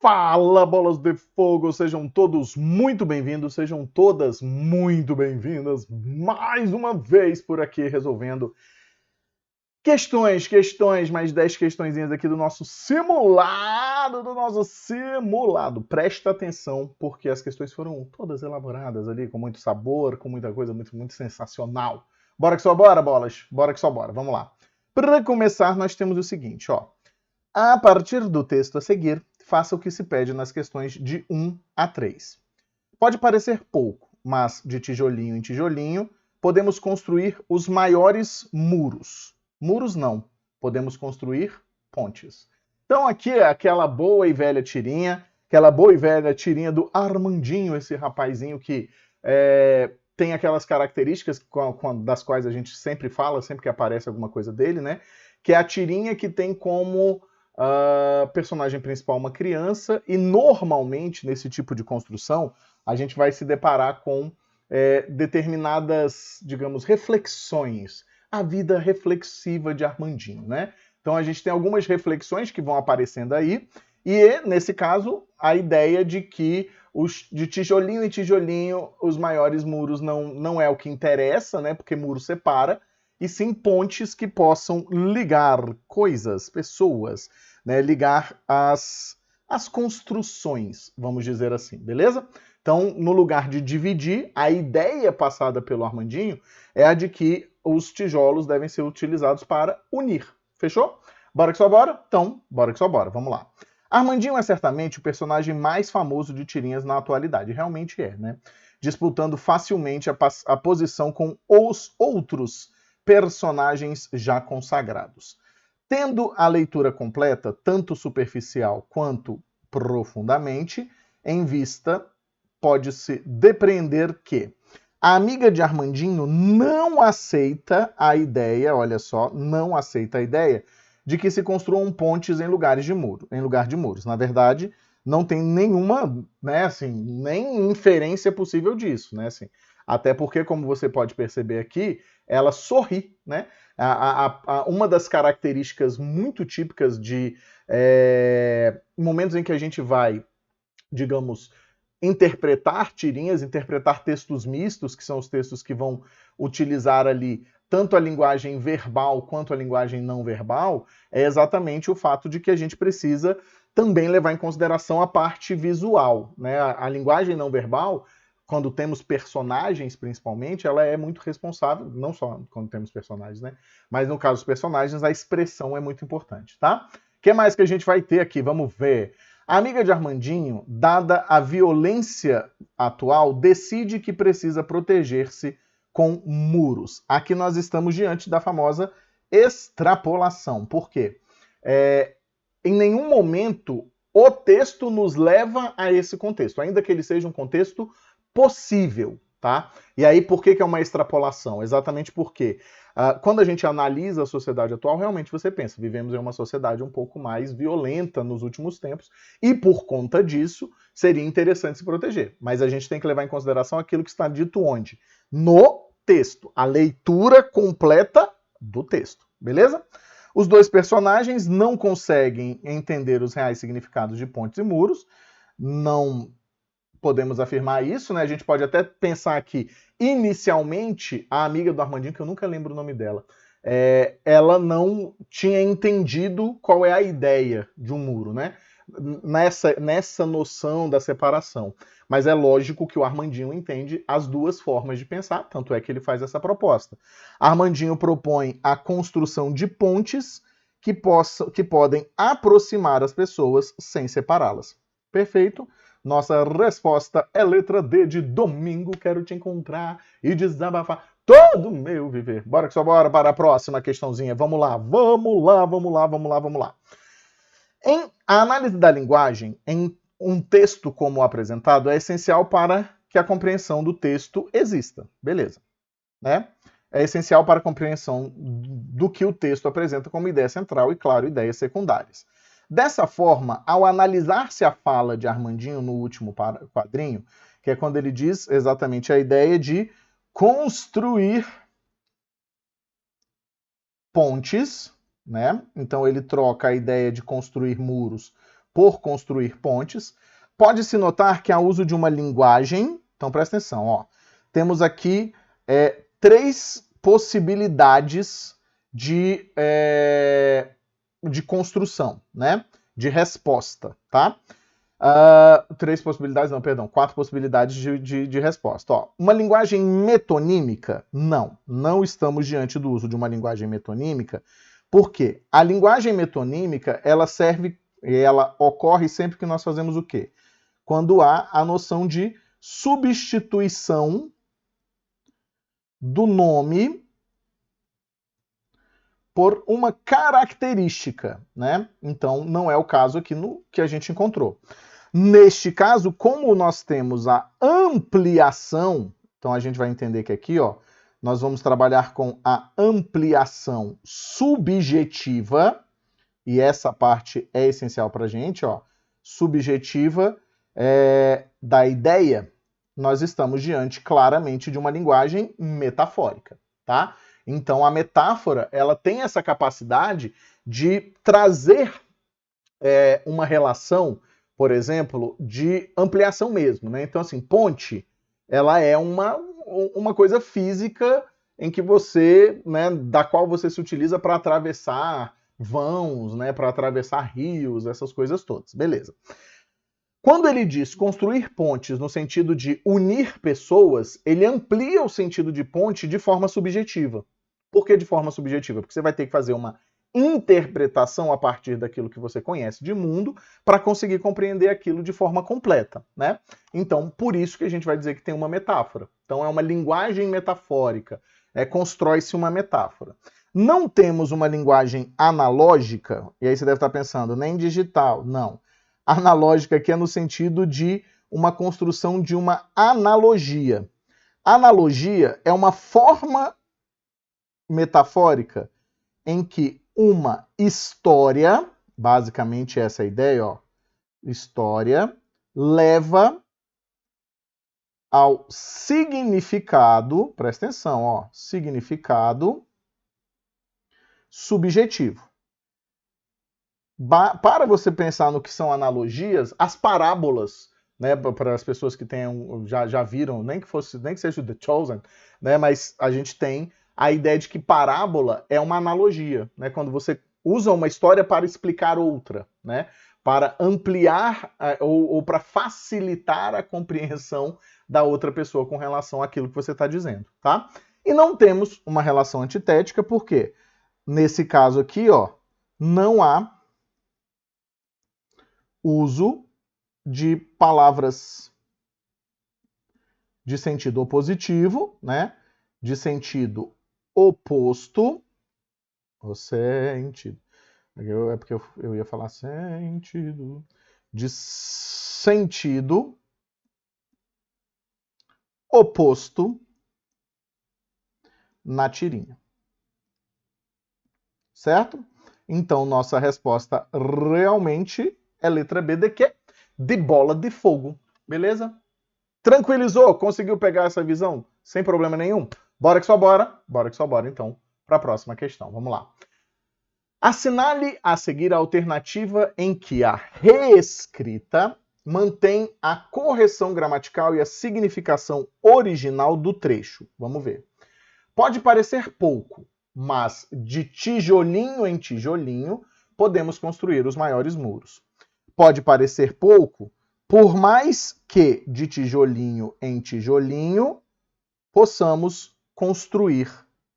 Fala, bolas de fogo! Sejam todos muito bem-vindos, sejam todas muito bem-vindas mais uma vez por aqui resolvendo questões, mais 10 questõezinhas aqui do nosso simulado. Presta atenção, porque as questões foram todas elaboradas ali, com muito sabor, com muita coisa muito sensacional. Bora que só bora, bolas? Bora que só bora, vamos lá. Para começar, nós temos o seguinte, ó. A partir do texto a seguir, faça o que se pede nas questões de 1 a 3. Pode parecer pouco, mas de tijolinho em tijolinho, podemos construir os maiores muros. Muros não, podemos construir pontes. Então aqui é aquela boa e velha tirinha do Armandinho, esse rapazinho que tem aquelas características das quais a gente sempre fala, sempre que aparece alguma coisa dele, né? Que é a tirinha que tem como personagem principal uma criança, e normalmente nesse tipo de construção a gente vai se deparar com determinadas, digamos, reflexões, a vida reflexiva de Armandinho, né? Então a gente tem algumas reflexões que vão aparecendo aí, e nesse caso a ideia de que de tijolinho em tijolinho os maiores muros não é o que interessa, né? Porque muro separa, e sim pontes que possam ligar coisas, pessoas, né, ligar as construções, vamos dizer assim, beleza? Então, no lugar de dividir, a ideia passada pelo Armandinho é a de que os tijolos devem ser utilizados para unir. Fechou? Bora que só bora? Então, bora que só bora. Vamos lá. Armandinho é certamente o personagem mais famoso de tirinhas na atualidade. Realmente é, né? Disputando facilmente a posição com os outros personagens já consagrados. Tendo a leitura completa, tanto superficial quanto profundamente, em vista, pode-se depreender que a amiga de Armandinho não aceita a ideia, olha só, não aceita a ideia de que se construam pontes em lugar de muros. Na verdade, não tem nenhuma, né, assim, nem inferência possível disso, né, assim. Até porque, como você pode perceber aqui, ela sorri, né? Uma das características muito típicas de momentos em que a gente vai, digamos, interpretar tirinhas, interpretar textos mistos, que são os textos que vão utilizar ali tanto a linguagem verbal quanto a linguagem não verbal, é exatamente o fato de que a gente precisa também levar em consideração a parte visual, né? A linguagem não verbal, quando temos personagens, principalmente, ela é muito responsável, não só quando temos personagens, né? Mas no caso dos personagens, a expressão é muito importante, tá? O que mais que a gente vai ter aqui? Vamos ver. A amiga de Armandinho, dada a violência atual, decide que precisa proteger-se com muros. Aqui nós estamos diante da famosa extrapolação. Por quê? Em nenhum momento o texto nos leva a esse contexto, ainda que ele seja um contexto possível, tá? E aí, por que é uma extrapolação? Exatamente porque quando a gente analisa a sociedade atual, realmente você pensa, vivemos em uma sociedade um pouco mais violenta nos últimos tempos, e por conta disso, seria interessante se proteger. Mas a gente tem que levar em consideração aquilo que está dito onde? No texto. A leitura completa do texto, beleza? Os dois personagens não conseguem entender os reais significados de pontes e muros, não podemos afirmar isso, né? A gente pode até pensar que, inicialmente, a amiga do Armandinho, que eu nunca lembro o nome dela, ela não tinha entendido qual é a ideia de um muro, né? Nessa noção da separação. Mas é lógico que o Armandinho entende as duas formas de pensar, tanto é que ele faz essa proposta. Armandinho propõe a construção de pontes que podem aproximar as pessoas sem separá-las. Perfeito? Nossa resposta é letra D de domingo. Quero te encontrar e desabafar todo o meu viver. Bora que só bora para a próxima questãozinha. Vamos lá. A análise da linguagem em um texto como apresentado é essencial para que a compreensão do texto exista. Beleza. Né? É essencial para a compreensão do que o texto apresenta como ideia central e, claro, ideias secundárias. Dessa forma, ao analisar-se a fala de Armandinho no último quadrinho, que é quando ele diz exatamente a ideia de construir pontes, né? Então ele troca a ideia de construir muros por construir pontes. Pode-se notar que há uso de uma linguagem. Então, presta atenção, ó. Temos aqui 3 possibilidades de construção, né? De resposta, tá? 3 possibilidades, não, perdão, 4 possibilidades de resposta. Ó, uma linguagem metonímica? Não estamos diante do uso de uma linguagem metonímica, porque a linguagem metonímica, ela ocorre sempre que nós fazemos o quê? Quando há a noção de substituição do nome por uma característica, né? Então, não é o caso aqui no que a gente encontrou. Neste caso, como nós temos a ampliação, então a gente vai entender que aqui, ó, nós vamos trabalhar com a ampliação subjetiva, e essa parte é essencial para a gente, ó, subjetiva da ideia, nós estamos diante claramente de uma linguagem metafórica, tá? Então, a metáfora, ela tem essa capacidade de trazer uma relação, por exemplo, de ampliação mesmo, né? Então, assim, ponte, ela é uma coisa física em que você, né, da qual você se utiliza para atravessar vãos, né, para atravessar rios, essas coisas todas, beleza. Quando ele diz construir pontes no sentido de unir pessoas, ele amplia o sentido de ponte de forma subjetiva. Por que de forma subjetiva? Porque você vai ter que fazer uma interpretação a partir daquilo que você conhece de mundo para conseguir compreender aquilo de forma completa, né? Então, por isso que a gente vai dizer que tem uma metáfora. Então, é uma linguagem metafórica. Constrói-se uma metáfora. Não temos uma linguagem analógica, e aí você deve estar pensando, nem digital, não. Analógica aqui é no sentido de uma construção de uma analogia. Analogia é uma forma metafórica em que uma história, basicamente essa é a ideia, ó, história, leva ao significado, presta atenção, ó, significado subjetivo. Para você pensar no que são analogias, as parábolas, né, para as pessoas que já viram, nem que seja o The Chosen, né, mas a gente tem a ideia de que parábola é uma analogia, né, quando você usa uma história para explicar outra, né, para ampliar ou para facilitar a compreensão da outra pessoa com relação àquilo que você está dizendo, tá? E não temos uma relação antitética, porque nesse caso aqui, ó, não há uso de palavras de sentido opositivo, né? De sentido oposto. O sentido. É porque eu ia falar sentido. De sentido oposto na tirinha. Certo? Então, nossa resposta realmente é letra B de quê? De bola de fogo. Beleza? Tranquilizou? Conseguiu pegar essa visão? Sem problema nenhum? Bora que só bora. Bora que só bora, então, para a próxima questão. Vamos lá. Assinale a seguir a alternativa em que a reescrita mantém a correção gramatical e a significação original do trecho. Vamos ver. Pode parecer pouco, mas de tijolinho em tijolinho podemos construir os maiores muros. Pode parecer pouco, por mais que de tijolinho em tijolinho possamos construir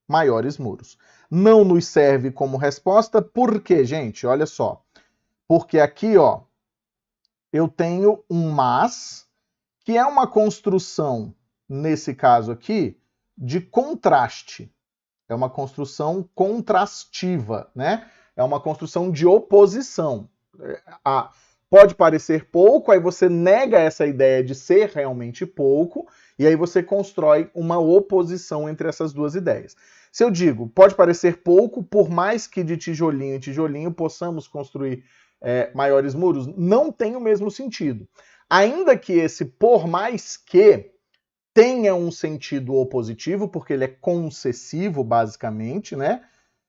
maiores muros. Não nos serve como resposta, por quê, gente? Olha só. Porque aqui, ó, eu tenho um mas, que é uma construção, nesse caso aqui, de contraste. É uma construção contrastiva, né? É uma construção de oposição. Pode parecer pouco, aí você nega essa ideia de ser realmente pouco, e aí você constrói uma oposição entre essas duas ideias. Se eu digo, pode parecer pouco, por mais que de tijolinho em tijolinho possamos construir maiores muros, não tem o mesmo sentido. Ainda que esse por mais que tenha um sentido opositivo, porque ele é concessivo, basicamente, né?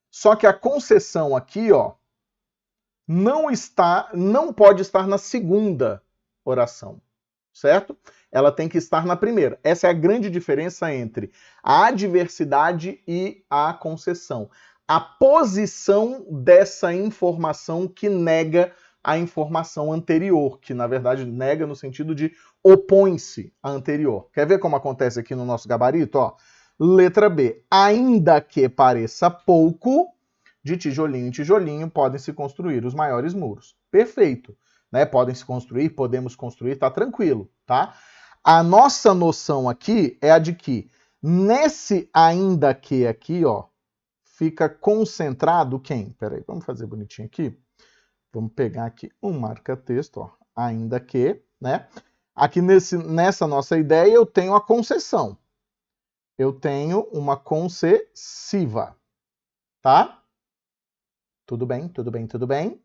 Só que a concessão aqui, ó, não pode estar na segunda oração, certo? Ela tem que estar na primeira. Essa é a grande diferença entre a adversidade e a concessão. A posição dessa informação que nega a informação anterior, que na verdade nega no sentido de opõe-se à anterior. Quer ver como acontece aqui no nosso gabarito? Ó, letra B. Ainda que pareça pouco, de tijolinho em tijolinho podem se construir os maiores muros. Perfeito. Né? Podem se construir, podemos construir, tá tranquilo, tá? A nossa noção aqui é a de que nesse ainda que aqui, ó, fica concentrado quem? Peraí, vamos fazer bonitinho aqui. Vamos pegar aqui um marca-texto, ó, ainda que, né? Aqui nessa nossa ideia eu tenho a concessão. Eu tenho uma concessiva, tá? Tudo bem, tudo bem, tudo bem?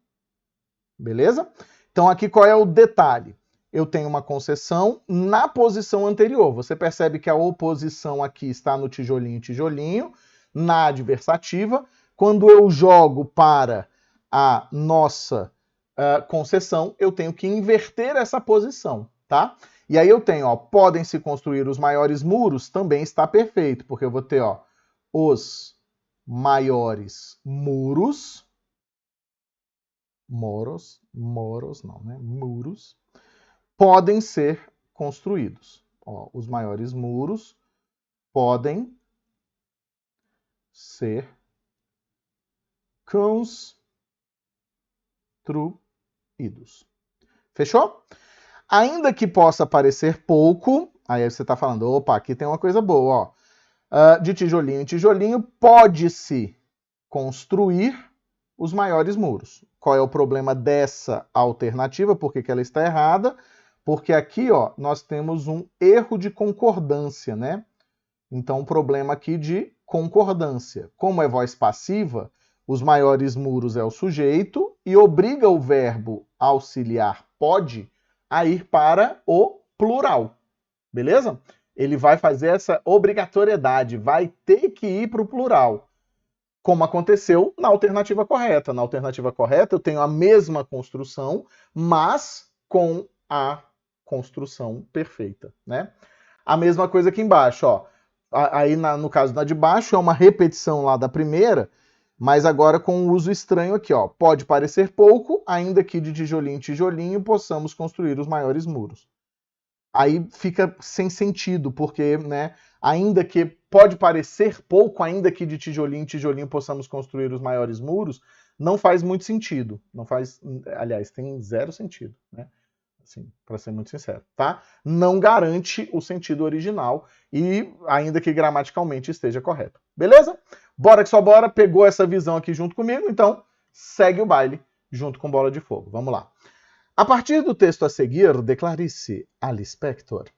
Beleza? Então aqui qual é o detalhe? Eu tenho uma concessão na posição anterior. Você percebe que a oposição aqui está no tijolinho, tijolinho, na adversativa. Quando eu jogo para a nossa concessão, eu tenho que inverter essa posição, tá? E aí eu tenho, ó, podem se construir os maiores muros, também está perfeito, porque eu vou ter, ó, os maiores muros, muros podem ser construídos. Ó, os maiores muros podem ser construídos. Fechou? Ainda que possa parecer pouco, aí você está falando, opa, aqui tem uma coisa boa, ó. De tijolinho em tijolinho, pode-se construir os maiores muros. Qual é o problema dessa alternativa? Por que ela está errada? Porque aqui, ó, nós temos um erro de concordância, né? Então, um problema aqui de concordância. Como é voz passiva, os maiores muros é o sujeito e obriga o verbo auxiliar pode a ir para o plural. Beleza? Ele vai fazer essa obrigatoriedade, vai ter que ir para o plural. Como aconteceu na alternativa correta. Na alternativa correta, eu tenho a mesma construção, mas com a construção perfeita, né? A mesma coisa aqui embaixo, ó. Aí, no caso da de baixo, é uma repetição lá da primeira, mas agora com um uso estranho aqui, ó. Pode parecer pouco, ainda que de tijolinho em tijolinho possamos construir os maiores muros. Aí fica sem sentido, porque, né, ainda que pode parecer pouco, ainda que de tijolinho em tijolinho possamos construir os maiores muros, não faz muito sentido. Não faz, aliás, tem zero sentido, né? Assim, para ser muito sincero, tá? Não garante o sentido original e ainda que gramaticalmente esteja correto. Beleza? Bora que só bora, pegou essa visão aqui junto comigo, então segue o baile junto com Bola de Fogo. Vamos lá. A partir do texto a seguir, de Clarice Lispector,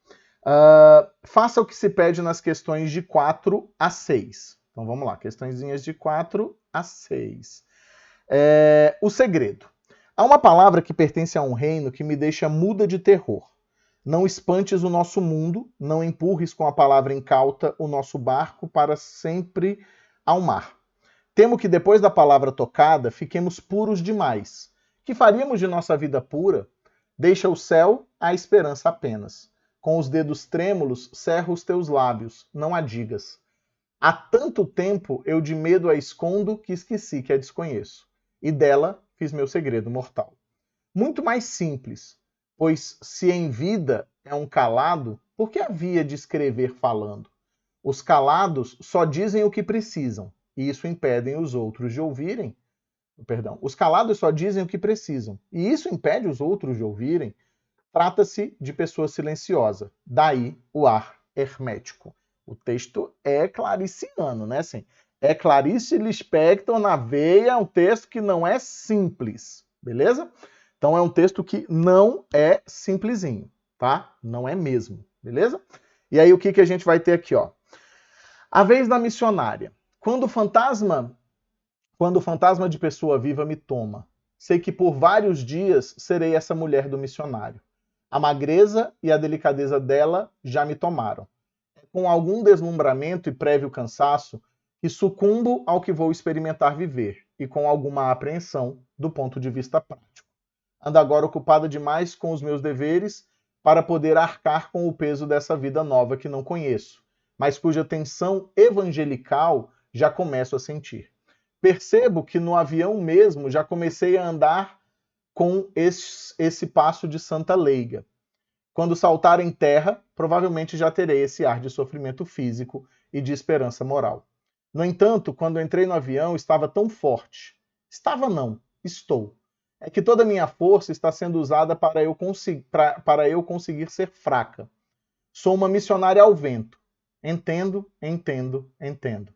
faça o que se pede nas questões de 4 a 6. Então vamos lá, questõezinhas de 4 a 6. O segredo. Há uma palavra que pertence a um reino que me deixa muda de terror. Não espantes o nosso mundo, não empurres com a palavra incauta o nosso barco para sempre ao mar. Temo que depois da palavra tocada fiquemos puros demais. Que faríamos de nossa vida pura? Deixa o céu, a esperança apenas. Com os dedos trêmulos, cerro os teus lábios, não a digas. Há tanto tempo eu de medo a escondo que esqueci que a desconheço. E dela fiz meu segredo mortal. Muito mais simples, pois se em vida é um calado, por que havia de escrever falando? Os calados só dizem o que precisam, e isso impedem os outros de ouvirem. Perdão, os calados só dizem o que precisam, e isso impede os outros de ouvirem. Trata-se de pessoa silenciosa, daí o ar hermético. O texto é clariciano, né? Assim, é Clarice Lispector na veia, um texto que não é simples, beleza? Então é um texto que não é simplesinho, tá? Não é mesmo, beleza? E aí o que a gente vai ter aqui, ó? A vez da missionária. Quando o fantasma de pessoa viva me toma, sei que por vários dias serei essa mulher do missionário. A magreza e a delicadeza dela já me tomaram. Com algum deslumbramento e prévio cansaço, que sucumbo ao que vou experimentar viver. e com alguma apreensão do ponto de vista prático. Ando agora ocupada demais com os meus deveres para poder arcar com o peso dessa vida nova que não conheço, mas cuja tensão evangelical já começo a sentir. Percebo que no avião mesmo já comecei a andar com esse passo de santa leiga. Quando saltar em terra, provavelmente já terei esse ar de sofrimento físico e de esperança moral. No entanto, quando entrei no avião, estava tão forte. Estava não, estou. É que toda a minha força está sendo usada para eu conseguir ser fraca. Sou uma missionária ao vento. Entendo, entendo, entendo.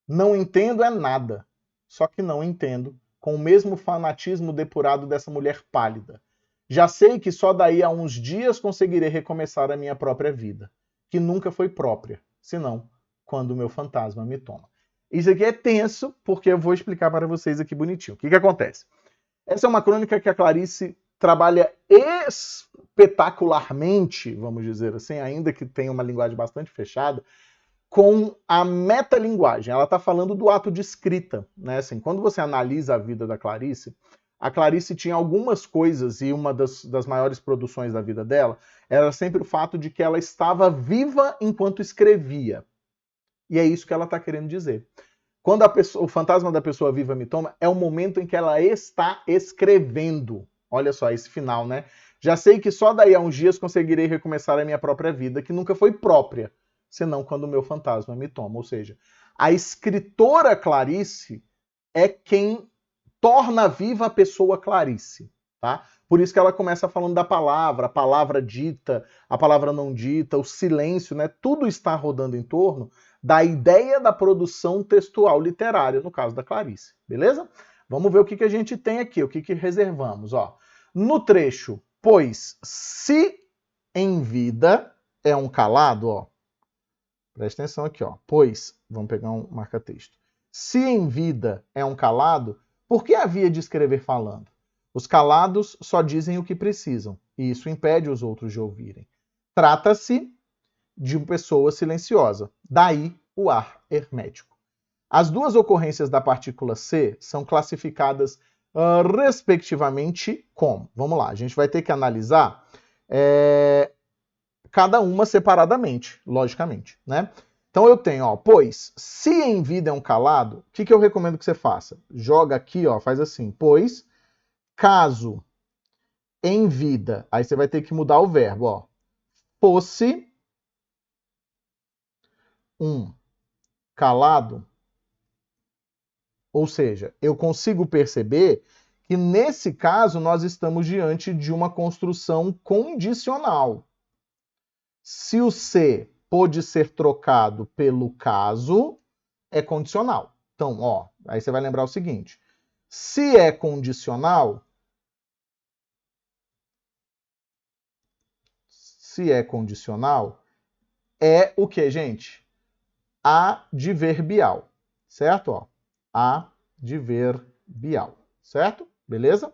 Não entendo é nada. Só que não entendo, com o mesmo fanatismo depurado dessa mulher pálida. Já sei que só daí a uns dias conseguirei recomeçar a minha própria vida, que nunca foi própria, senão quando o meu fantasma me toma. Isso aqui é tenso, porque eu vou explicar para vocês aqui bonitinho. O que acontece? Essa é uma crônica que a Clarice trabalha espetacularmente, vamos dizer assim, ainda que tenha uma linguagem bastante fechada, com a metalinguagem. Ela está falando do ato de escrita, né? Assim, quando você analisa a vida da Clarice, a Clarice tinha algumas coisas, e uma das maiores produções da vida dela era sempre o fato de que ela estava viva enquanto escrevia. E é isso que ela está querendo dizer. Quando o fantasma da pessoa viva me toma, é o momento em que ela está escrevendo. Olha só, esse final, né? Já sei que só daí a uns dias conseguirei recomeçar a minha própria vida, que nunca foi própria, senão quando o meu fantasma me toma. Ou seja, a escritora Clarice é quem torna viva a pessoa Clarice, tá? Por isso que ela começa falando da palavra, a palavra dita, a palavra não dita, o silêncio, né? Tudo está rodando em torno da ideia da produção textual literária, no caso da Clarice, beleza? Vamos ver o que a gente tem aqui, o que reservamos, ó. No trecho, pois se em vida é um calado, ó. Presta atenção aqui, ó. Pois, vamos pegar um marca-texto. Se em vida é um calado, por que havia de escrever falando? Os calados só dizem o que precisam, e isso impede os outros de ouvirem. Trata-se de uma pessoa silenciosa, daí o ar hermético. As duas ocorrências da partícula C são classificadas respectivamente como? Vamos lá, a gente vai ter que analisar cada uma separadamente, logicamente, né? Então eu tenho, ó, pois, se em vida é um calado, o que eu recomendo que você faça? Joga aqui, ó, faz assim, pois, caso em vida, aí você vai ter que mudar o verbo, ó, fosse um calado, ou seja, eu consigo perceber que nesse caso nós estamos diante de uma construção condicional. Se o se pode ser trocado pelo caso, é condicional. Então, ó, aí você vai lembrar o seguinte: se é condicional, é o que, gente? Adverbial, certo? Ó, adverbial, certo? Beleza?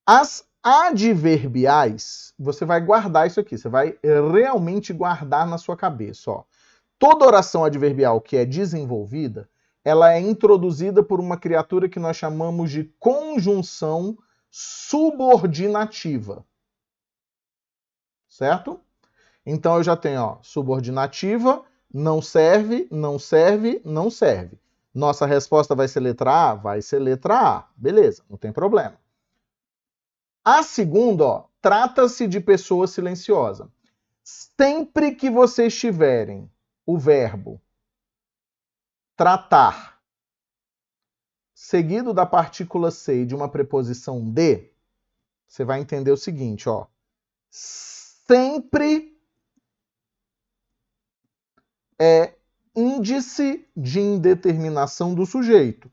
As adverbiais, você vai guardar isso aqui, você vai realmente guardar na sua cabeça, ó. Toda oração adverbial que é desenvolvida, ela é introduzida por uma criatura que nós chamamos de conjunção subordinativa. Certo? Então eu já tenho, ó, subordinativa, não serve, não serve, não serve. Nossa resposta vai ser letra A? Vai ser letra A. Beleza, não tem problema. A segunda, ó, trata-se de pessoa silenciosa. Sempre que vocês tiverem o verbo tratar seguido da partícula C e de uma preposição de, você vai entender o seguinte, ó. Sempre é índice de indeterminação do sujeito.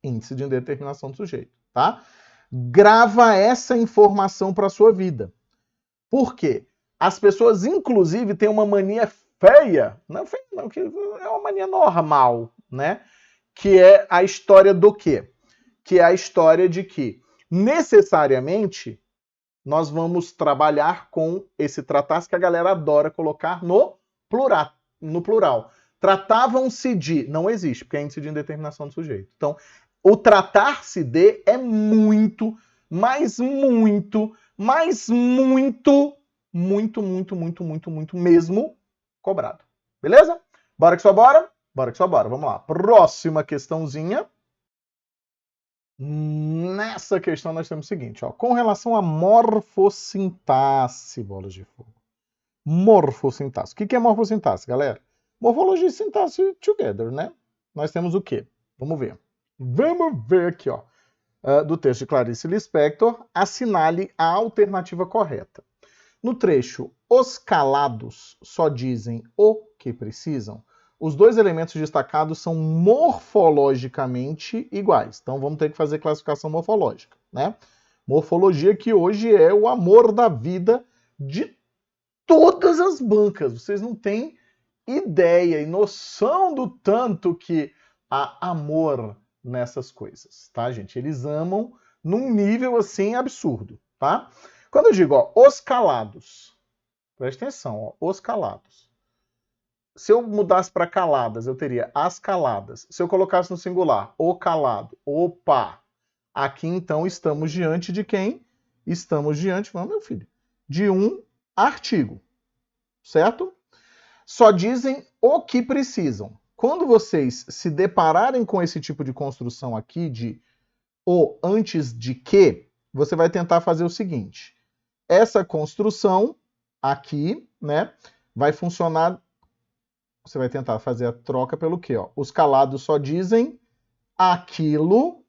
Índice de indeterminação do sujeito, tá? Grava essa informação para a sua vida. Por quê? As pessoas, inclusive, têm uma mania feia, não feia não, que é uma mania normal, né? Que é a história do quê? Que é a história de que, necessariamente, nós vamos trabalhar com esse tratar que a galera adora colocar no plural. Tratavam-se de, não existe, porque é índice de indeterminação do sujeito. Então, o tratar-se de é muito, mas muito, mas muito, muito, muito, muito, muito, muito mesmo cobrado. Beleza? Bora que só bora? Bora que só bora. Vamos lá. Próxima questãozinha. Nessa questão nós temos o seguinte, ó. Com relação à morfossintaxe, bolas de fogo. Morfossintaxe. O que é morfossintaxe, galera? Morfologia e sintaxe together, né? Nós temos o quê? Vamos ver. Vamos ver aqui, ó. Do texto de Clarice Lispector, assinale a alternativa correta. No trecho, os calados só dizem o que precisam, os dois elementos destacados são morfologicamente iguais. Então vamos ter que fazer classificação morfológica, né? Morfologia que hoje é o amor da vida de todas as bancas. Vocês não têm ideia e noção do tanto que há amor nessas coisas, tá, gente? Eles amam num nível, assim, absurdo, tá? Quando eu digo, ó, os calados, presta atenção, ó, os calados. Se eu mudasse para caladas, eu teria as caladas. Se eu colocasse no singular, o calado, opa. Aqui, então, estamos diante de quem? Estamos diante, vamos, meu filho, de um artigo, certo? Só dizem o que precisam. Quando vocês se depararem com esse tipo de construção aqui, de o antes de que, você vai tentar fazer o seguinte. Essa construção aqui, né, vai funcionar. Você vai tentar fazer a troca pelo quê? Ó? Os calados só dizem aquilo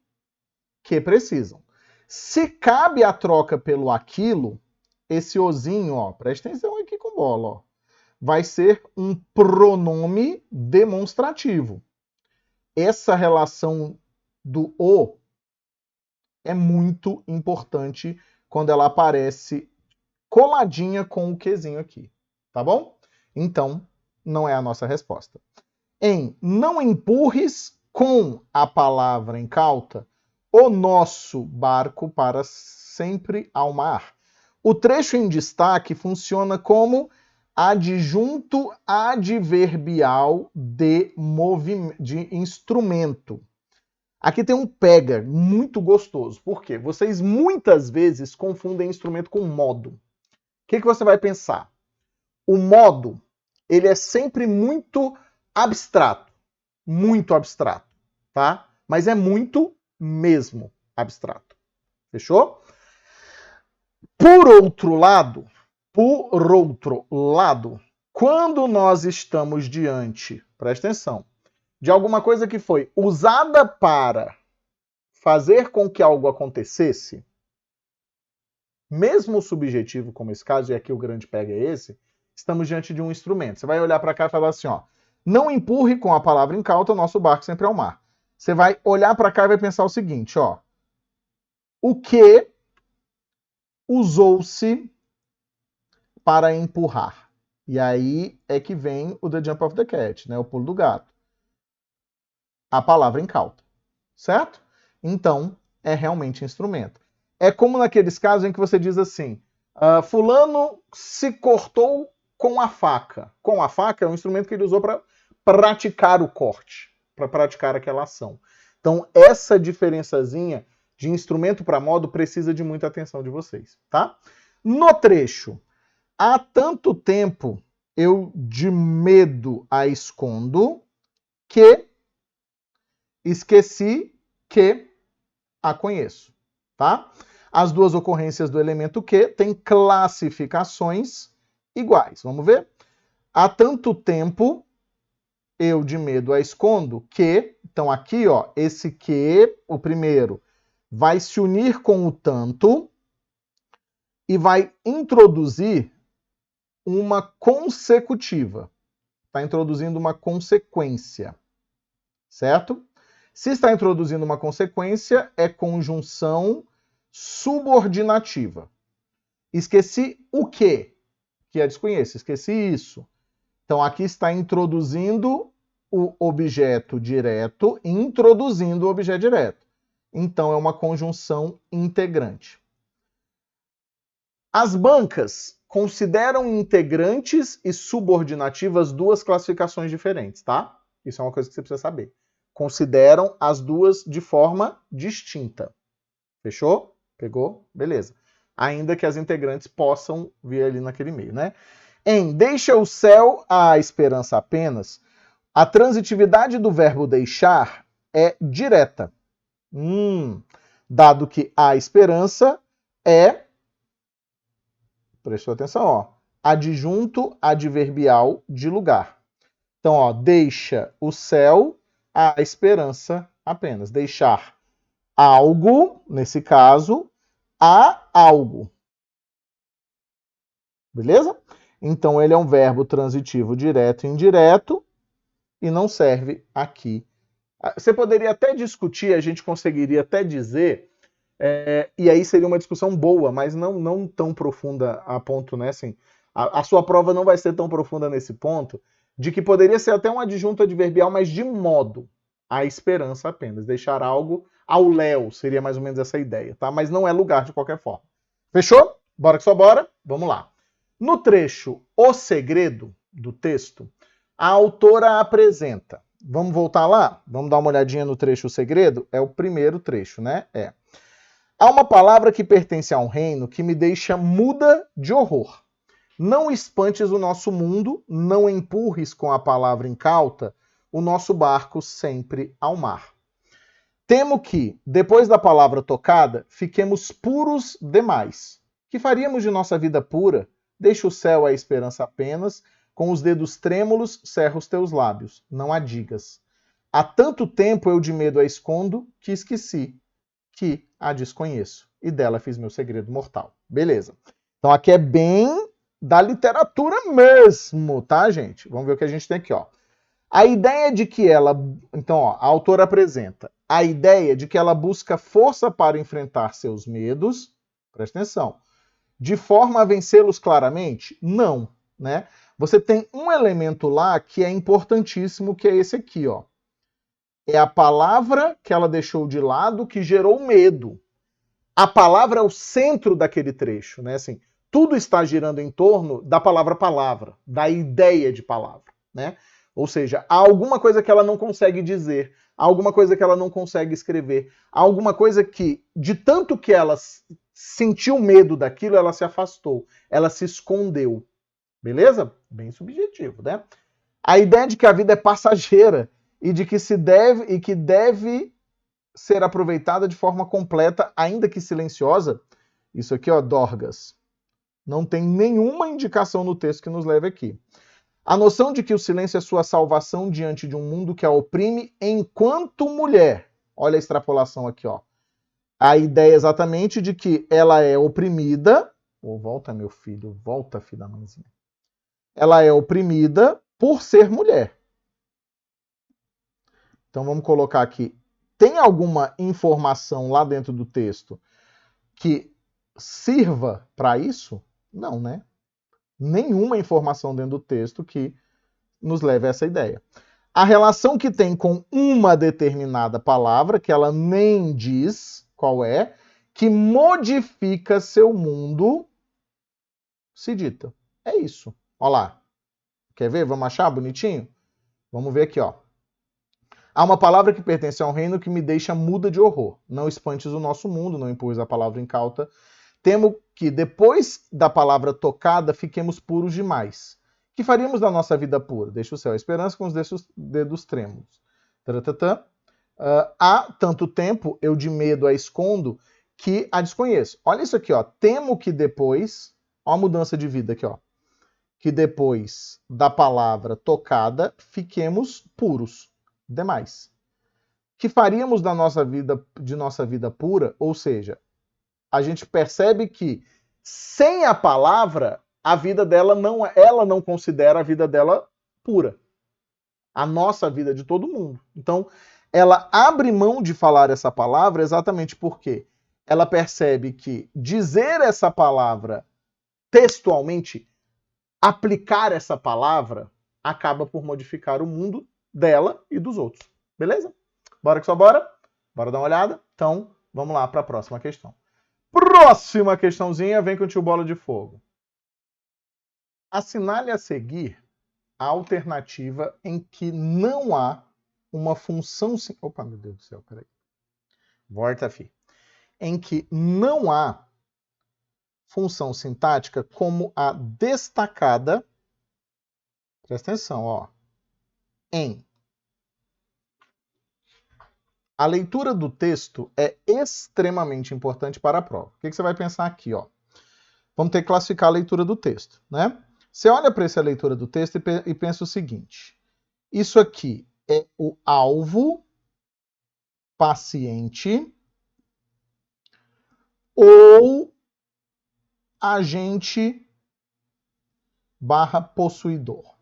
que precisam. Se cabe a troca pelo aquilo, esse ozinho, ó, presta atenção aqui com bola, ó, vai ser um pronome demonstrativo. Essa relação do o é muito importante quando ela aparece coladinha com o quezinho aqui, tá bom? Então, não é a nossa resposta. Em não empurres com a palavra incauta o nosso barco para sempre ao mar. O trecho em destaque funciona como adjunto adverbial de instrumento. Aqui tem um pega muito gostoso. Por quê? Vocês muitas vezes confundem instrumento com modo. O que você vai pensar? O modo, ele é sempre muito abstrato, tá? Mas é muito mesmo abstrato. Fechou? Por outro lado, quando nós estamos diante, presta atenção, de alguma coisa que foi usada para fazer com que algo acontecesse, mesmo subjetivo como esse caso, e aqui o grande pega é esse, estamos diante de um instrumento. Você vai olhar para cá e falar assim, ó, não empurre com a palavra incauta o nosso barco sempre ao mar. Você vai olhar para cá e vai pensar o seguinte, ó, o que usou-se para empurrar? E aí é que vem o The Jump of the Cat, né, o pulo do gato. A palavra incauta, certo? Então, é realmente instrumento. É como naqueles casos em que você diz assim, fulano se cortou com a faca. Com a faca é um instrumento que ele usou para praticar o corte, para praticar aquela ação. Então, essa diferençazinha de instrumento para modo precisa de muita atenção de vocês, tá? No trecho, há tanto tempo eu de medo a escondo que esqueci que a conheço, tá? As duas ocorrências do elemento que têm classificações iguais. Vamos ver? Há tanto tempo eu de medo a escondo que, então aqui, ó, esse que, o primeiro, vai se unir com o tanto e vai introduzir uma consecutiva. Está introduzindo uma consequência, certo? Se está introduzindo uma consequência, é conjunção subordinativa. Esqueci o quê? Que é desconheço, esqueci isso. Então, aqui está introduzindo o objeto direto, introduzindo o objeto direto. Então, é uma conjunção integrante. As bancas consideram integrantes e subordinativas duas classificações diferentes, tá? Isso é uma coisa que você precisa saber. Consideram as duas de forma distinta. Fechou? Pegou? Beleza. Ainda que as integrantes possam vir ali naquele meio, né? Deixa o céu a esperança apenas, a transitividade do verbo deixar é direta. Dado que a esperança é, prestou atenção, ó, adjunto adverbial de lugar. Então, ó, deixa o céu a esperança apenas. Deixar algo, nesse caso, a algo. Beleza? Então, ele é um verbo transitivo direto e indireto e não serve aqui. Você poderia até discutir, a gente conseguiria até dizer, e aí seria uma discussão boa, mas não tão profunda a ponto, né? Assim, a sua prova não vai ser tão profunda nesse ponto, de que poderia ser até um adjunto adverbial, mas de modo, a esperança apenas. Deixar algo ao léu, seria mais ou menos essa ideia, tá? Mas não é lugar de qualquer forma. Fechou? Bora que só bora? Vamos lá. No trecho O Segredo do texto, a autora apresenta. Vamos voltar lá? Vamos dar uma olhadinha no trecho O Segredo? É o primeiro trecho, né? Há uma palavra que pertence a um reino que me deixa muda de horror. Não espantes o nosso mundo, não empurres com a palavra incauta o nosso barco sempre ao mar. Temo que, depois da palavra tocada, fiquemos puros demais. Que faríamos de nossa vida pura? Deixa o céu a esperança apenas, com os dedos trêmulos cerra os teus lábios, não a digas. Há tanto tempo eu de medo a escondo, que esqueci, que a desconheço, e dela fiz meu segredo mortal. Beleza. Então aqui é bem da literatura mesmo, tá, gente? Vamos ver o que a gente tem aqui, ó. A ideia de que ela... Então, ó, a autora apresenta a ideia de que ela busca força para enfrentar seus medos, presta atenção, de forma a vencê-los claramente? Não, né? Você tem um elemento lá que é importantíssimo, que é esse aqui, ó. É a palavra que ela deixou de lado que gerou medo. A palavra é o centro daquele trecho, né? Assim, tudo está girando em torno da palavra, da ideia de palavra, né? Ou seja, há alguma coisa que ela não consegue dizer, há alguma coisa que ela não consegue escrever, há alguma coisa que, de tanto que ela sentiu medo daquilo, ela se afastou, ela se escondeu. Beleza? Bem subjetivo, né? A ideia de que a vida é passageira e de que deve ser aproveitada de forma completa, ainda que silenciosa. Isso aqui, ó, Dorgas. Não tem nenhuma indicação no texto que nos leve aqui. A noção de que o silêncio é sua salvação diante de um mundo que a oprime enquanto mulher. Olha a extrapolação aqui, ó. A ideia exatamente de que ela é oprimida. Oh, volta, meu filho. Volta, filho da mãezinha. Ela é oprimida por ser mulher. Então vamos colocar aqui. Tem alguma informação lá dentro do texto que sirva para isso? Não, né? Nenhuma informação dentro do texto que nos leve a essa ideia. A relação que tem com uma determinada palavra, que ela nem diz qual é, que modifica seu mundo, se dita. É isso. Olha lá. Quer ver? Vamos achar bonitinho? Vamos ver aqui, ó. Há uma palavra que pertence a um reino que me deixa muda de horror. Não espantes o nosso mundo, não empurres a palavra incauta. Temo que, depois da palavra tocada, fiquemos puros demais. Que faríamos da nossa vida pura? Deixa o céu a esperança com os dedos trêmulos. Há tanto tempo eu de medo a escondo que a desconheço. Olha isso aqui, ó. Temo que depois... Ó a mudança de vida aqui, ó. Que depois da palavra tocada, fiquemos puros demais. Que faríamos de nossa vida pura? Ou seja, a gente percebe que sem a palavra, a vida dela ela não considera a vida dela pura. A nossa vida de todo mundo. Então, ela abre mão de falar essa palavra exatamente porque ela percebe que dizer essa palavra textualmente, aplicar essa palavra, acaba por modificar o mundo dela e dos outros. Beleza? Bora que só bora? Bora dar uma olhada? Então, vamos lá para a próxima questão. Próxima questãozinha, vem com o tio Bola de Fogo. Assinale a seguir a alternativa em que não há uma função... Opa, meu Deus do céu, peraí. Volta, fi. Em que não há função sintática como a destacada, presta atenção, ó, em. A leitura do texto é extremamente importante para a prova. O que você vai pensar aqui, ó? Vamos ter que classificar a leitura do texto, né? Você olha para essa leitura do texto e pensa o seguinte: isso aqui é o alvo, paciente, ou agente barra possuidor.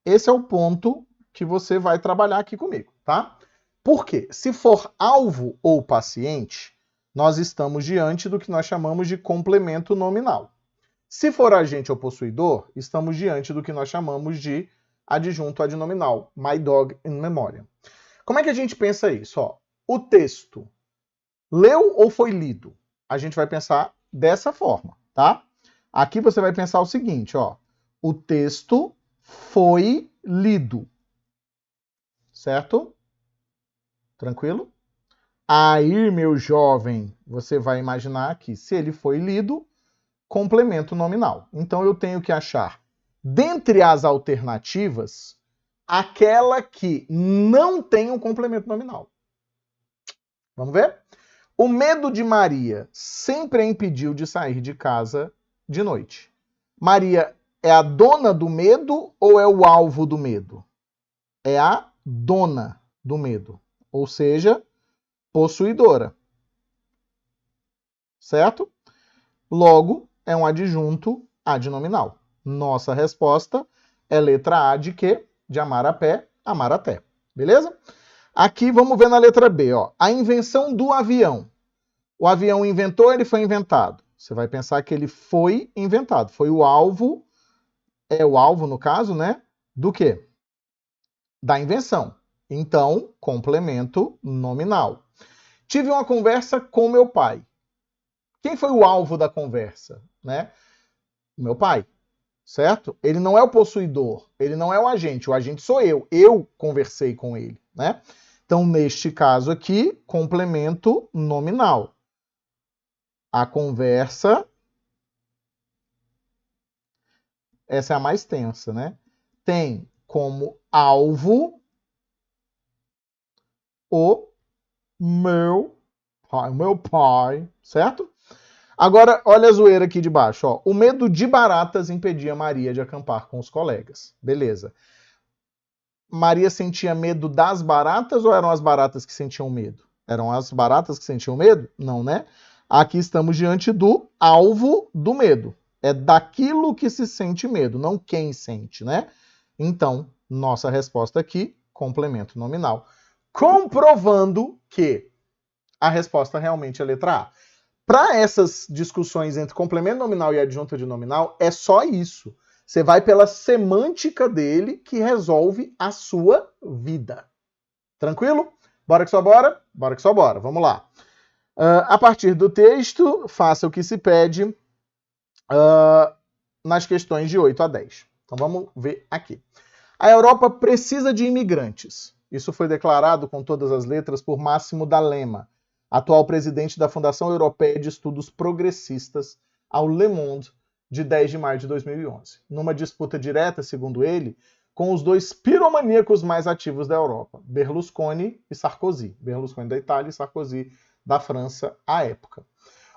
Esse é o ponto que você vai trabalhar aqui comigo, tá? Por quê? Se for alvo ou paciente, nós estamos diante do que nós chamamos de complemento nominal. Se for agente ou possuidor, estamos diante do que nós chamamos de adjunto adnominal, my dog in memoriam. Como é que a gente pensa isso? Ó, o texto leu ou foi lido? A gente vai pensar dessa forma, tá? Aqui você vai pensar o seguinte, ó, o texto foi lido, certo? Tranquilo? Aí, meu jovem, você vai imaginar que se ele foi lido, complemento nominal. Então eu tenho que achar, dentre as alternativas, aquela que não tem um complemento nominal. Vamos ver? O medo de Maria sempre a impediu de sair de casa de noite. Maria é a dona do medo ou é o alvo do medo? É a dona do medo, ou seja, possuidora. Certo? Logo, é um adjunto adnominal. Nossa resposta é letra A de quê? De amar a pé, amar até. Beleza? Aqui vamos ver na letra B, ó. A invenção do avião. O avião inventou, ele foi inventado. Você vai pensar que ele foi inventado. Foi o alvo, é o alvo no caso, né? Do quê? Da invenção. Então, complemento nominal. Tive uma conversa com meu pai. Quem foi o alvo da conversa, né? Meu pai, certo? Ele não é o possuidor, ele não é o agente sou eu. Eu conversei com ele, né? Então, neste caso aqui, complemento nominal. A conversa, essa é a mais tensa, né? Tem como alvo o meu pai, certo? Agora, olha a zoeira aqui de baixo. Ó. O medo de baratas impedia Maria de acampar com os colegas. Beleza. Maria sentia medo das baratas ou eram as baratas que sentiam medo? Eram as baratas que sentiam medo? Não, né? Aqui estamos diante do alvo do medo. É daquilo que se sente medo, não quem sente, né? Então, nossa resposta aqui, complemento nominal. Comprovando que a resposta realmente é a letra A. Para essas discussões entre complemento nominal e adjunto adnominal, é só isso. Você vai pela semântica dele que resolve a sua vida. Tranquilo? Bora que só bora? Bora que só bora. Vamos lá. A partir do texto, faça o que se pede nas questões de 8 a 10. Então vamos ver aqui. A Europa precisa de imigrantes. Isso foi declarado com todas as letras por Máximo D'Alema, atual presidente da Fundação Europeia de Estudos Progressistas, ao Le Monde, de 10 de maio de 2011. Numa disputa direta, segundo ele, com os dois piromaníacos mais ativos da Europa, Berlusconi e Sarkozy. Berlusconi da Itália e Sarkozy da França à época.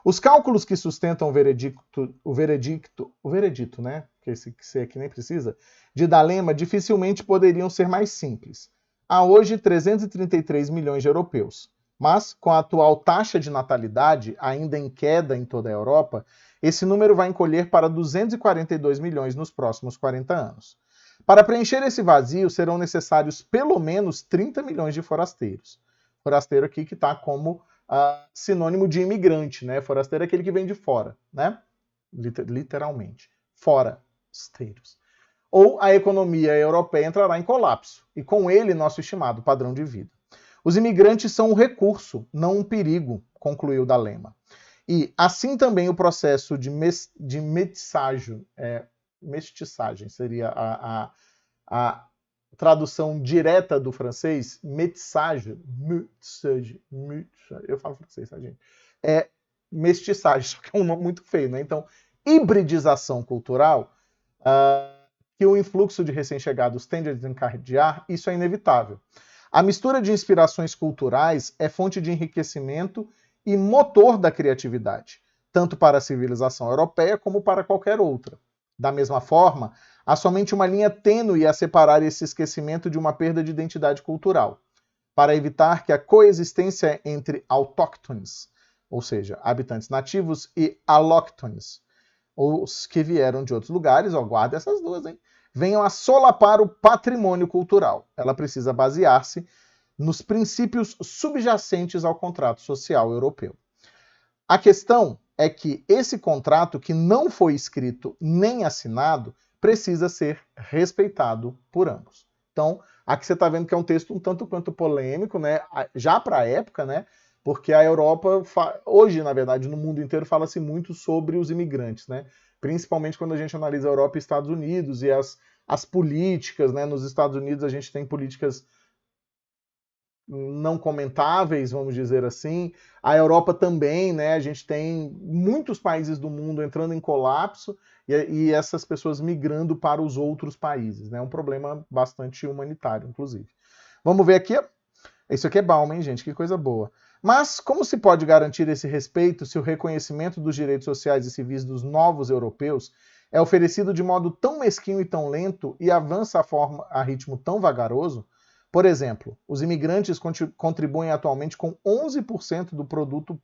Os cálculos que sustentam o veredito, né? Que esse aqui nem precisa, de D'Alema dificilmente poderiam ser mais simples. Há hoje 333 milhões de europeus. Mas, com a atual taxa de natalidade ainda em queda em toda a Europa, esse número vai encolher para 242 milhões nos próximos 40 anos. Para preencher esse vazio, serão necessários pelo menos 30 milhões de forasteiros. Forasteiro aqui que está como sinônimo de imigrante, né? Forasteiro é aquele que vem de fora, né? Literalmente. Forasteiros. Ou a economia europeia entrará em colapso, e com ele nosso estimado padrão de vida. Os imigrantes são um recurso, não um perigo, concluiu D'Alema. E assim também o processo de mestiçagem seria a tradução direta do francês, métissage, eu falo francês, tá, gente? É mestiçagem, só que é um nome muito feio, né? Então, hibridização cultural, que o influxo de recém-chegados tende a desencadear, isso é inevitável. A mistura de inspirações culturais é fonte de enriquecimento e motor da criatividade, tanto para a civilização europeia como para qualquer outra. Da mesma forma, há somente uma linha tênue a separar esse esquecimento de uma perda de identidade cultural, para evitar que a coexistência entre autóctones, ou seja, habitantes nativos, e alóctones, os que vieram de outros lugares, ó, guarda essas duas, hein? Venham a solapar o patrimônio cultural. Ela precisa basear-se nos princípios subjacentes ao contrato social europeu. A questão é que esse contrato, que não foi escrito nem assinado, precisa ser respeitado por ambos. Então, aqui você está vendo que é um texto um tanto quanto polêmico, né? Já para a época, né? Porque a Europa, hoje, na verdade, no mundo inteiro, fala-se muito sobre os imigrantes, né? Principalmente quando a gente analisa a Europa e Estados Unidos e as políticas, né? Nos Estados Unidos a gente tem políticas não comentáveis, vamos dizer assim. A Europa também, né? A gente tem muitos países do mundo entrando em colapso e essas pessoas migrando para os outros países, né? É um problema bastante humanitário, inclusive. Vamos ver aqui. Isso aqui é Bauman, hein, gente? Que coisa boa. Mas como se pode garantir esse respeito se o reconhecimento dos direitos sociais e civis dos novos europeus é oferecido de modo tão mesquinho e tão lento e avança a ritmo tão vagaroso? Por exemplo, os imigrantes contribuem atualmente com 11% do produto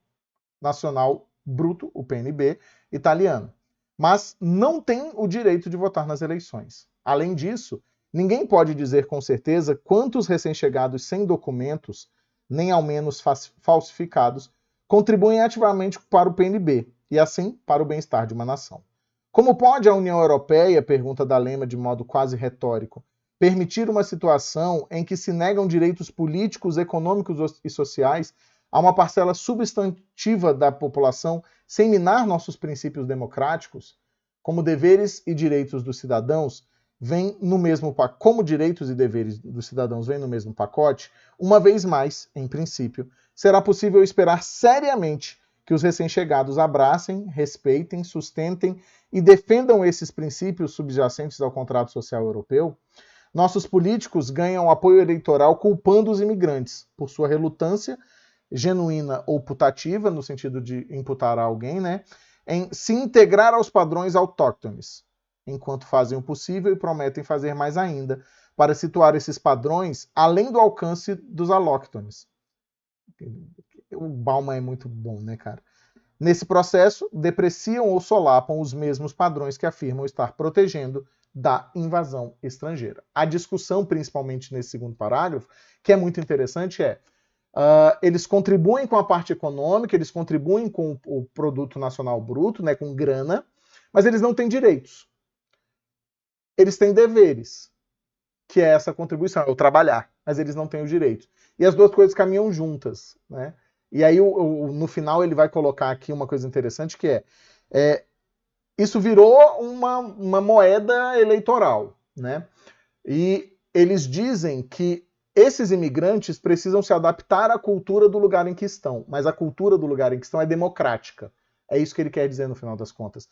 nacional bruto, o PNB, italiano, mas não têm o direito de votar nas eleições. Além disso, ninguém pode dizer com certeza quantos recém-chegados sem documentos, nem ao menos falsificados, contribuem ativamente para o PNB e, assim, para o bem-estar de uma nação. Como pode a União Europeia, pergunta D'Alema de modo quase retórico, permitir uma situação em que se negam direitos políticos, econômicos e sociais a uma parcela substantiva da população sem minar nossos princípios democráticos? Como deveres e direitos dos cidadãos vêm no mesmo pacote, como direitos e deveres dos cidadãos vêm no mesmo pacote, uma vez mais, em princípio, será possível esperar seriamente que os recém-chegados abracem, respeitem, sustentem e defendam esses princípios subjacentes ao contrato social europeu? Nossos políticos ganham apoio eleitoral culpando os imigrantes por sua relutância, genuína ou putativa, no sentido de imputar a alguém, né, em se integrar aos padrões autóctones, enquanto fazem o possível e prometem fazer mais ainda para situar esses padrões além do alcance dos alóctones. O Bauman é muito bom, né, cara? Nesse processo, depreciam ou solapam os mesmos padrões que afirmam estar protegendo da invasão estrangeira. A discussão, principalmente nesse segundo parágrafo, que é muito interessante, é eles contribuem com a parte econômica, eles contribuem com o produto nacional bruto, né, com grana, mas eles não têm direitos. Eles têm deveres, que é essa contribuição, é o trabalhar, mas eles não têm os direitos. E as duas coisas caminham juntas, né? E aí, no final, ele vai colocar aqui uma coisa interessante, que isso virou uma moeda eleitoral, né? E eles dizem que esses imigrantes precisam se adaptar à cultura do lugar em que estão, mas a cultura do lugar em que estão é democrática. É isso que ele quer dizer no final das contas.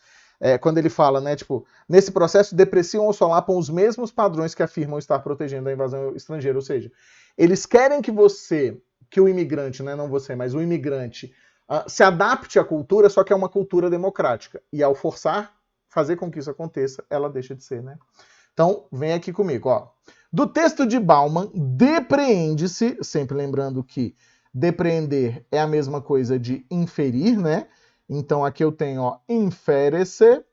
Quando ele fala, né, tipo, nesse processo depreciam ou solapam os mesmos padrões que afirmam estar protegendo a invasão estrangeira, ou seja, eles querem que o imigrante, né, não você, mas o imigrante, se adapte à cultura, só que é uma cultura democrática. E ao fazer com que isso aconteça, ela deixa de ser, né? Então, vem aqui comigo, ó. Do texto de Bauman, depreende-se, sempre lembrando que depreender é a mesma coisa de inferir, né? Então, aqui eu tenho, ó, infere-se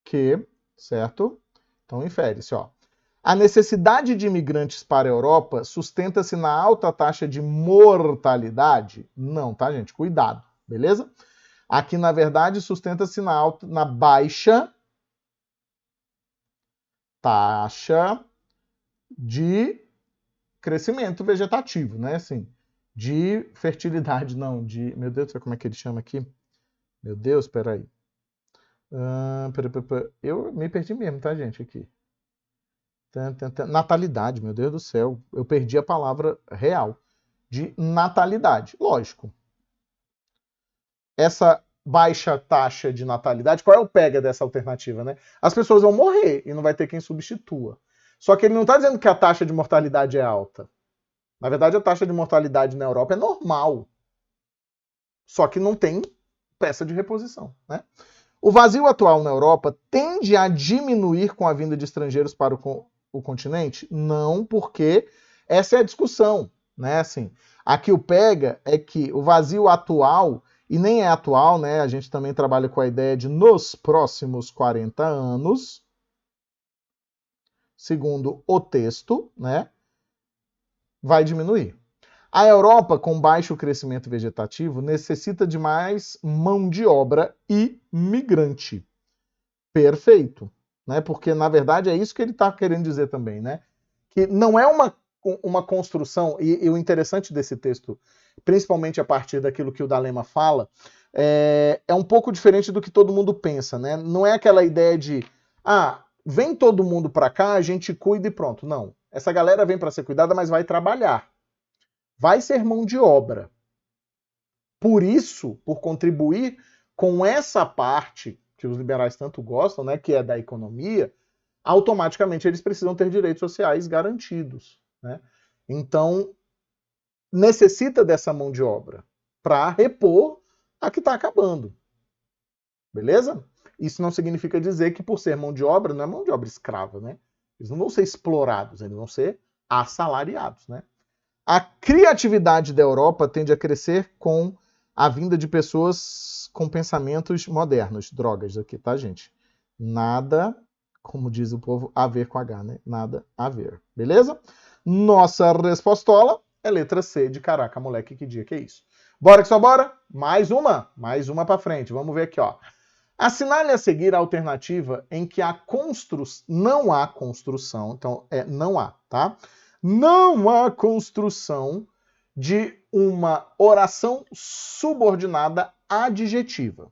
que, certo? Então, infere-se, ó. A necessidade de imigrantes para a Europa sustenta-se na alta taxa de mortalidade? Não, tá, gente? Cuidado, beleza? Aqui, na verdade, sustenta-se na baixa taxa de crescimento vegetativo, né? Assim, de fertilidade, não, de... Meu Deus do céu, como é que ele chama aqui? Meu Deus, peraí. Eu me perdi mesmo, tá, gente, aqui. Natalidade, meu Deus do céu. Eu perdi a palavra real. De natalidade. Lógico. Essa baixa taxa de natalidade, qual é o pega dessa alternativa, né? As pessoas vão morrer e não vai ter quem substitua. Só que ele não está dizendo que a taxa de mortalidade é alta. Na verdade, a taxa de mortalidade na Europa é normal. Só que não tem peça de reposição, né? O vazio atual na Europa tende a diminuir com a vinda de estrangeiros para o continente? Não, porque essa é a discussão, né? Assim, aqui o pega é que o vazio atual, e nem é atual, né? A gente também trabalha com a ideia de nos próximos 40 anos, segundo o texto, né? Vai diminuir. A Europa, com baixo crescimento vegetativo, necessita de mais mão de obra imigrante. Perfeito. Né? Porque, na verdade, é isso que ele está querendo dizer também, né? Que não é uma construção, e o interessante desse texto, principalmente a partir daquilo que o D'Alema fala, é um pouco diferente do que todo mundo pensa, né? Não é aquela ideia de, vem todo mundo para cá, a gente cuida e pronto. Não. Essa galera vem para ser cuidada, mas vai trabalhar. Vai ser mão de obra. Por isso, por contribuir com essa parte que os liberais tanto gostam, né, que é da economia, automaticamente eles precisam ter direitos sociais garantidos, né? Então, necessita dessa mão de obra para repor a que está acabando. Beleza? Isso não significa dizer que por ser mão de obra, não é mão de obra escrava, né? Eles não vão ser explorados, eles vão ser assalariados, né? A criatividade da Europa tende a crescer com a vinda de pessoas com pensamentos modernos. Drogas aqui, tá, gente? Nada, como diz o povo, a ver com H, né? Nada a ver. Beleza? Nossa respostola é letra C de caraca, moleque, que dia que é isso? Bora que só bora? Mais uma pra frente. Vamos ver aqui, ó. Assinale a seguir a alternativa em que não há construção, então não há, tá? Não há construção de uma oração subordinada adjetiva.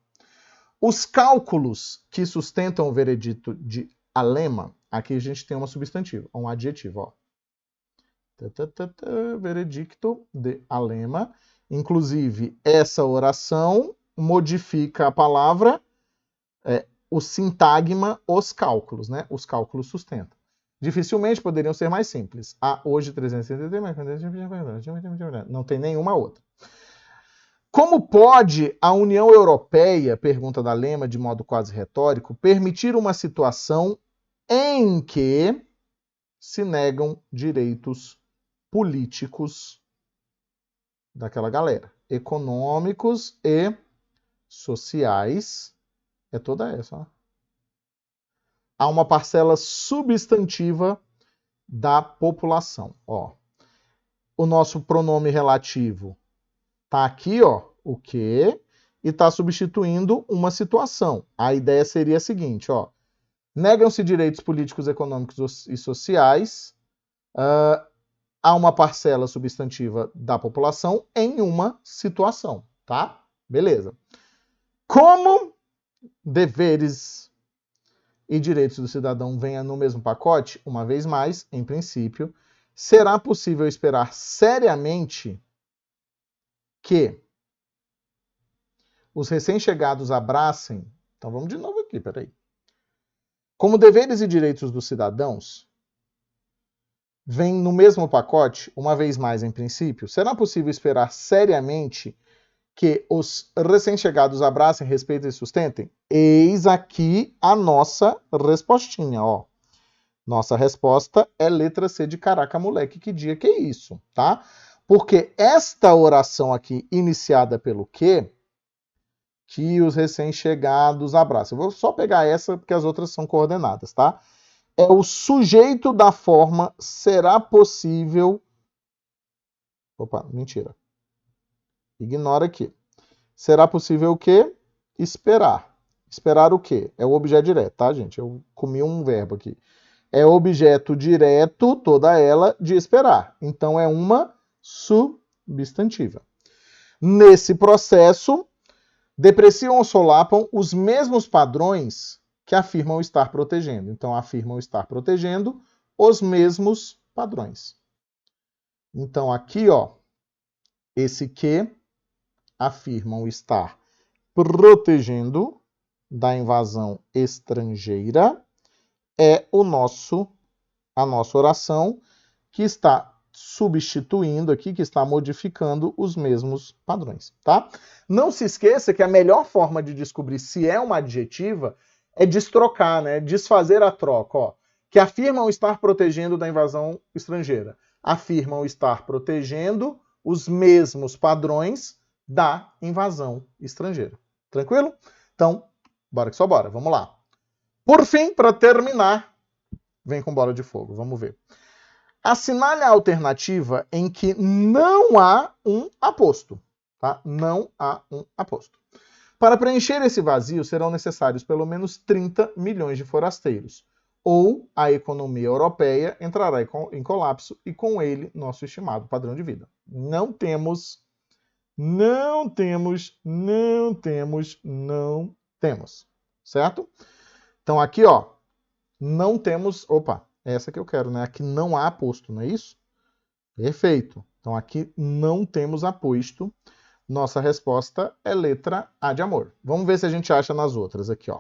Os cálculos que sustentam o veredito de Alema, aqui a gente tem uma substantiva, um adjetivo, ó. Veredicto de Alema. Inclusive, essa oração modifica a palavra, o sintagma, os cálculos, né? Os cálculos sustentam. Dificilmente poderiam ser mais simples. Hoje 370, não tem nenhuma outra. Como pode a União Europeia, pergunta D'Alema de modo quase retórico, permitir uma situação em que se negam direitos políticos daquela galera, econômicos e sociais, é toda essa, ó. Há uma parcela substantiva da população. Ó. O nosso pronome relativo está aqui, ó, o que, e está substituindo uma situação. A ideia seria a seguinte, ó, negam-se direitos políticos, econômicos e sociais a uma parcela substantiva da população em uma situação, tá? Beleza. Como deveres e direitos do cidadão venha no mesmo pacote, uma vez mais, em princípio, será possível esperar seriamente que os recém-chegados abracem... Então vamos de novo aqui, peraí. Como deveres e direitos dos cidadãos vêm no mesmo pacote, uma vez mais, em princípio, será possível esperar seriamente que os recém-chegados abracem, respeitem e sustentem? Eis aqui a nossa respostinha, ó. Nossa resposta é letra C de caraca, moleque, que dia que é isso, tá? Porque esta oração aqui, iniciada pelo que os recém-chegados abraçam. Eu vou só pegar essa, porque as outras são coordenadas, tá? É o sujeito da forma será possível... Opa, mentira. Ignora aqui. Será possível o quê? Esperar. Esperar o quê? É o objeto direto, tá, gente? Eu comi um verbo aqui. É objeto direto, toda ela, de esperar. Então, é uma substantiva. Nesse processo, depreciam ou solapam os mesmos padrões que afirmam estar protegendo. Então, afirmam estar protegendo os mesmos padrões. Então, aqui, ó, esse que afirmam estar protegendo da invasão estrangeira é a nossa oração que está substituindo aqui, que está modificando os mesmos padrões, tá? Não se esqueça que a melhor forma de descobrir se é uma adjetiva é destrocar, né? Desfazer a troca, ó. Que afirmam estar protegendo da invasão estrangeira. Afirmam estar protegendo os mesmos padrões da invasão estrangeira. Tranquilo? Então, bora que só bora. Vamos lá. Por fim, para terminar, vem com bola de fogo. Vamos ver. Assinale a alternativa em que não há um aposto. Tá? Não há um aposto. Para preencher esse vazio, serão necessários pelo menos 30 milhões de forasteiros. Ou a economia europeia entrará em colapso e com ele nosso estimado padrão de vida. Não temos. Certo? Então aqui, ó, não temos... Opa, é essa que eu quero, né? Aqui não há aposto, não é isso? Perfeito. Então aqui não temos aposto. Nossa resposta é letra A de amor. Vamos ver se a gente acha nas outras aqui, ó.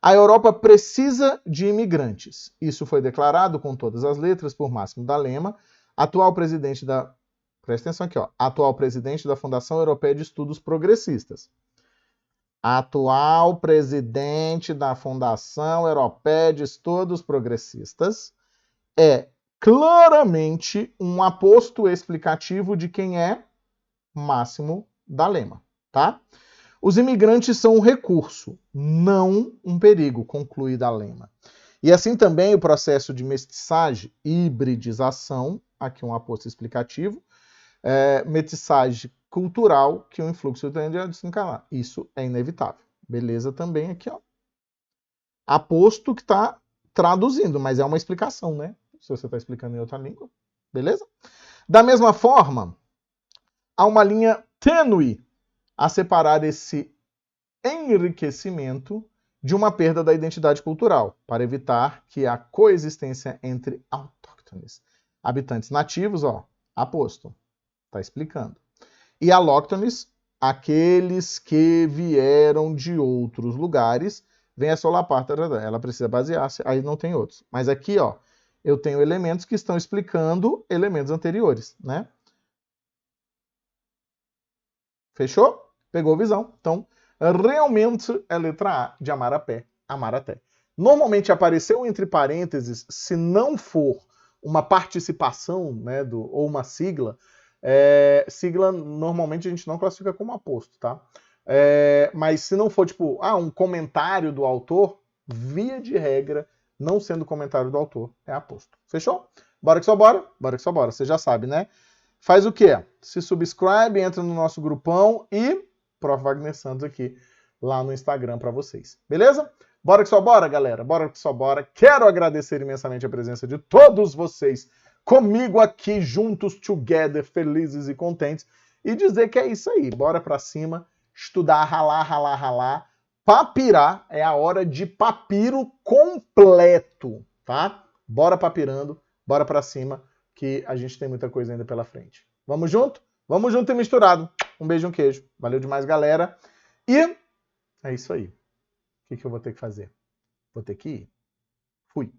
A Europa precisa de imigrantes. Isso foi declarado com todas as letras por Máximo D'Alema, atual presidente da... Presta atenção aqui, ó. Atual presidente da Fundação Europeia de Estudos Progressistas. Atual presidente da Fundação Europeia de Estudos Progressistas é claramente um aposto explicativo de quem é Máximo D'Alema, tá? Os imigrantes são um recurso, não um perigo, conclui D'Alema. E assim também o processo de mestiçagem, hibridização, aqui um aposto explicativo, mestiçagem cultural, que o influxo tende a desencadear. Isso é inevitável. Beleza também aqui, ó. Aposto que está traduzindo, mas é uma explicação, né? Se você está explicando em outra língua. Beleza? Da mesma forma, há uma linha tênue a separar esse enriquecimento de uma perda da identidade cultural, para evitar que a coexistência entre autóctones, habitantes nativos, ó, aposto, está explicando, e alóctones, aqueles que vieram de outros lugares, vem a solapar, ela precisa basear-se, aí não tem outros. Mas aqui, ó, eu tenho elementos que estão explicando elementos anteriores, né? Fechou? Pegou visão? Então, realmente é letra A de amar a pé, amar até. Normalmente apareceu entre parênteses, se não for uma participação, né, ou uma sigla, sigla normalmente a gente não classifica como aposto, tá? Mas se não for tipo, um comentário do autor, via de regra, não sendo comentário do autor, é aposto. Fechou? Bora que só bora? Bora que só bora. Você já sabe, né? Faz o quê? Se subscribe, entra no nosso grupão e Prof. Wagner Santos aqui lá no Instagram para vocês. Beleza? Bora que só bora, galera. Bora que só bora. Quero agradecer imensamente a presença de todos vocês comigo aqui juntos, together, felizes e contentes. E dizer que é isso aí. Bora pra cima, estudar, ralar. Papirar é a hora de papiro completo, tá? Bora papirando, bora pra cima, que a gente tem muita coisa ainda pela frente. Vamos junto? Vamos junto e misturado. Um beijo, um queijo. Valeu demais, galera. E é isso aí. O que eu vou ter que fazer? Vou ter que ir. Fui.